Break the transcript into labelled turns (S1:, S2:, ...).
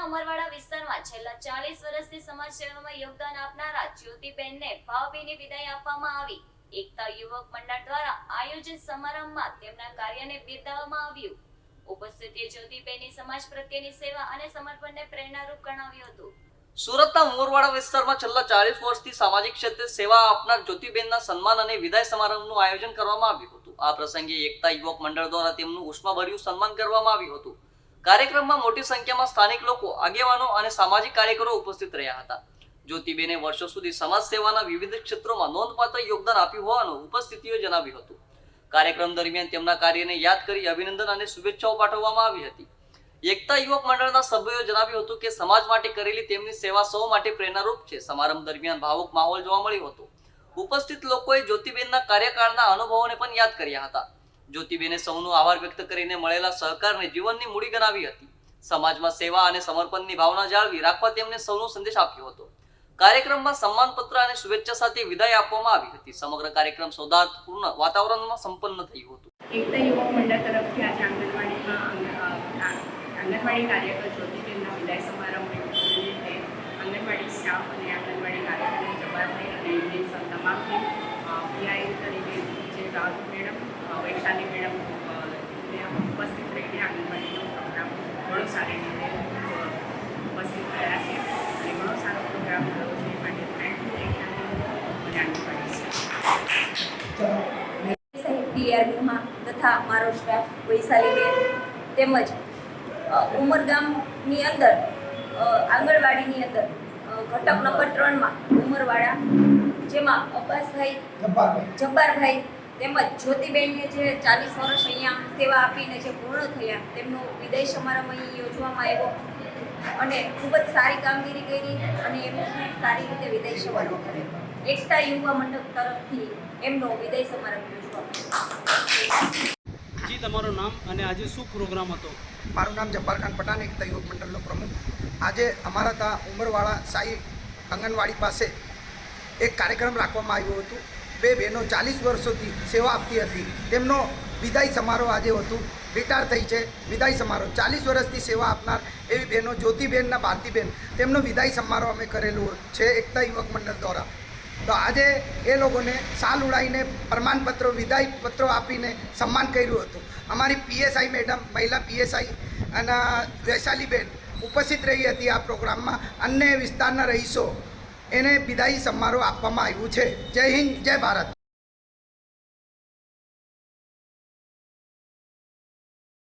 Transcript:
S1: સુરતના ઉમરવાડા વિસ્તારમાં છેલ્લા 40 વર્ષથી સમાજ સેવામાં યોગદાન આપનારા જ્યોતિબેનને ભાવભીની વિદાય આપવામાં આવી। એકતા યુવક મંડળ દ્વારા આયોજિત સમારંભમાં તેમના કાર્યને બિરદાવવામાં આવ્યું। ઉપસ્થિતિએ જ્યોતિબેનની સમાજ પ્રત્યેની સેવા અને સમર્પણને પ્રેરણારૂપ ગણાવ્યું હતું।
S2: સુરતના ઉમરવાડા વિસ્તારમાં છેલ્લા 40 વર્ષથી સામાજિક ક્ષેત્રે સેવા આપનાર જ્યોતિબેનના સન્માન અને વિદાય સમારંભનું આયોજન કરવામાં આવ્યું હતું। આ પ્રસંગે એકતા યુવક મંડળ દ્વારા તેમનું ઉષ્માભર્યું સન્માન કરવામાં આવ્યું હતું। કાર્યક્રમમાં મોટી સંખ્યામાં સ્થાનિક લોકો, આગેવાનો અને સામાજિક કાર્યકરો ઉપસ્થિત રહ્યા હતા। જ્યોતિબેને વર્ષો સુધી સમાજ સેવાના વિવિધ ક્ષેત્રોમાં નોંધપાત્ર યોગદાન આપ્યું હોવાનું ઉપસ્થિતિઓએ જણાવ્યું હતું। કાર્યક્રમ દરમિયાન તેમના કાર્યને યાદ કરી અભિનંદન અને શુભેચ્છાઓ પાઠવવામાં આવી હતી। એકતા યુવક મંડળના સભ્યોએ જણાવ્યું હતું કે સમાજ માટે કરેલી તેમની સેવા સૌ માટે પ્રેરણારૂપ છે। સમારંભ દરમિયાન ભાવુક માહોલ જોવા મળ્યો હતો। ઉપસ્થિત લોકોએ જ્યોતિબેનના કાર્યકાળના અનુભવોને પણ યાદ કર્યા હતા। જ્યોતિબેને સૌનો આભાર વ્યક્ત કરીને મળેલા સહકારને જીવનની મૂડી ગણાવી હતી। સમાજમાં સેવા અને સમર્પણની ભાવના જાળવી રાખવા તેમને સૌનો સંદેશ આપ્યો હતો। કાર્યક્રમમાં સન્માનપત્ર અને શુભેચ્છા સાથે વિદાય આપવામાં આવી હતી। સમગ્ર કાર્યક્રમ સૌહાર્દપૂર્ણ વાતાવરણમાં સંપન્ન થયું હતું।
S3: એકતા યુવક મંડળ તરફથી આજે આંગણવાડી કાર્યકર જ્યોતિબેનના વિદાય સમારંભ નિમિત્તે આંગણવાડી સ્ટાફ અને આંગણવાડી કાર્યકરની જવાબદારી અને એમની તમામની પીઆઈ તરીકે જે રાહત મેડમ, વૈશાલી મેડમ ઉપસ્થિત રહીને આંગણવાડીનો પ્રોગ્રામ ઘણો સારી રીતે ઉપસ્થિત થયા છે અને ઘણો સારો પ્રોગ્રામ થયો છે એ માટે થેન્ક યુ એકતા અને આંગણવાડી
S4: ટીઆરબીમાં તથા મારો સ્ટાફ વૈશાલીબેન તેમજ ઉમરગામની અંદર આંગણવાડીની અંદર ઘટક નંબર 3માં ઉમરવાડા જેમાં અબ્બાસભાઈ જબ્બારભાઈ તેમજ જ્યોતિબેનને જે 40 વર્ષ અહીંયા સેવા આપીને જે પૂર્ણ થયા તેમનો વિદાય સમારંભ અહીં યોજવામાં આવ્યો અને ખૂબ જ સારી કામગીરી કરી અને એમનો સારી રીતે વિદાય સમારંભ કર્યો। એકતા યુવા મંડળ તરફથી એમનો વિદાય સમારંભ યોજવામાં।
S5: જી, તમારું નામ અને આજે શું પ્રોગ્રામ હતો?
S6: મારું નામ જબ્બાર ખાન પઠાણ, એકતા યુવક મંડળનો પ્રમુખ। આજે અમારા ત્યાં ઉમરવાડા સાઈ આંગણવાડી પાસે એક કાર્યક્રમ રાખવામાં આવ્યો હતો। બે બહેનો 40 વર્ષોથી સેવા આપતી હતી, તેમનો વિદાય સમારોહ આજે હતું। રિટાયર થઈ છે, વિદાય સમારોહ 40 વર્ષથી સેવા આપનાર એવી બહેનો જ્યોતિબેનના ભારતીબેન, તેમનો વિદાય સમારોહ અમે કરેલું છે એકતા યુવક મંડળ દ્વારા। તો આજે એ લોકોને સાલ ઉડાવીને પ્રમાણપત્રો, વિદાય પત્રો આપીને સન્માન કર્યું હતું। અમારી પીએસઆઈ મેડમ, મહિલા પીએસઆઈ અને વૈશાલીબેન ઉપસ્થિત રહી હતી આ પ્રોગ્રામમાં। અન્ય વિસ્તારના રહીશો એને વિદાય સમારોહ આપવામાં આવ્યું છે। જય હિન્દ, જય ભારત।